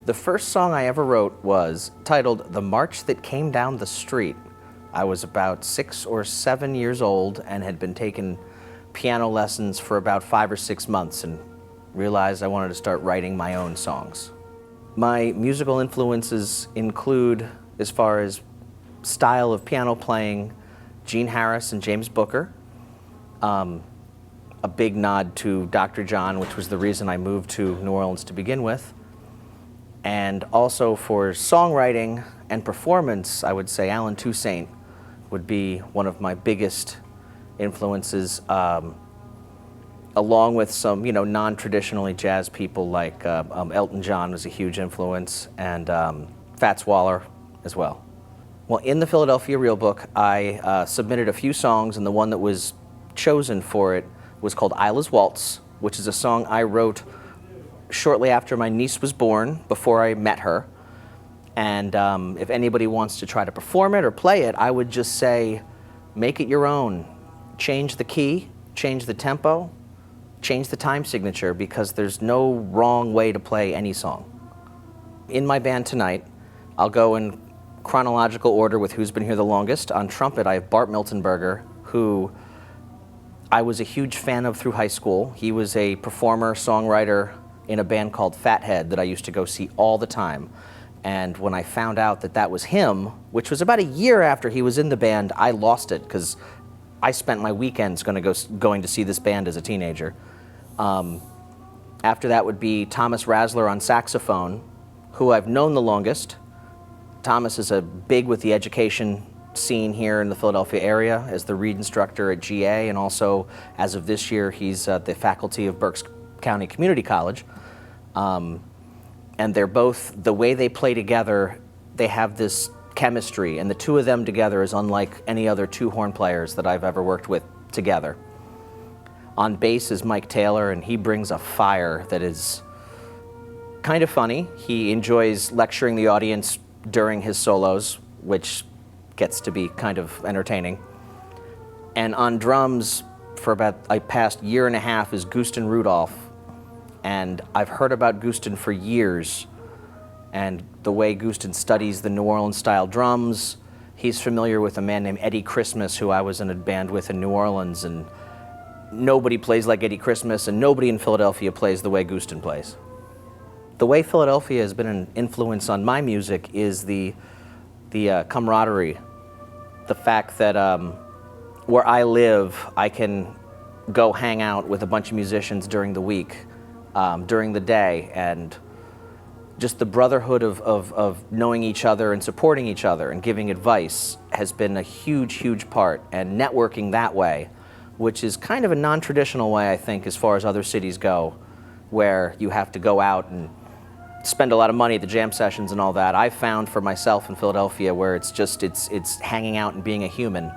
The first song I ever wrote was titled "The March That Came Down the Street." I was about 6 or 7 years old and had been taking piano lessons for about 5 or 6 months and realized I wanted to start writing my own songs. My musical influences include, as far as style of piano playing, Gene Harris and James Booker, a big nod to Dr. John, which was the reason I moved to New Orleans to begin with. And also for songwriting and performance, I would say Alan Toussaint would be one of my biggest influences, along with some, non-traditionally jazz people like Elton John was a huge influence, and Fats Waller as well. Well, in the Philadelphia Real Book, I submitted a few songs, and the one that was chosen for it was called Eyeless Waltz, which is a song I wrote shortly after my niece was born, before I met her. And if anybody wants to try to perform it or play it, I would just say, make it your own. Change the key, change the tempo, change the time signature, because there's no wrong way to play any song. In my band tonight, I'll go in chronological order with who's been here the longest. On trumpet, I have Bart Miltenberger, who I was a huge fan of through high school. He was a performer, songwriter in a band called Fathead that I used to go see all the time. And when I found out that that was him, which was about a year after he was in the band, I lost it because I spent my weekends going to see this band as a teenager. After that would be Thomas Rassler on saxophone, who I've known the longest. Thomas is big with the education scene here in the Philadelphia area as the Reed instructor at GA, and also, as of this year, he's the faculty of Berks County Community College. And they're both, the way they play together, they have this chemistry, and the two of them together is unlike any other two horn players that I've ever worked with together. On bass is Mike Taylor, and he brings a fire that is kind of funny. He enjoys lecturing the audience during his solos, which gets to be kind of entertaining. And on drums, for about a past year and a half, is Guston Rudolph. And I've heard about Guston for years, and the way Guston studies the New Orleans style drums. He's familiar with a man named Eddie Christmas, who I was in a band with in New Orleans, and nobody plays like Eddie Christmas, and nobody in Philadelphia plays the way Guston plays. The way Philadelphia has been an influence on my music is the camaraderie, the fact that where I live, I can go hang out with a bunch of musicians during the week, during the day, and just the brotherhood of knowing each other and supporting each other and giving advice has been a huge, huge part, and networking that way, which is kind of a non-traditional way, I think, as far as other cities go, where you have to go out and spend a lot of money at the jam sessions and all that. I've found for myself in Philadelphia where it's hanging out and being a human.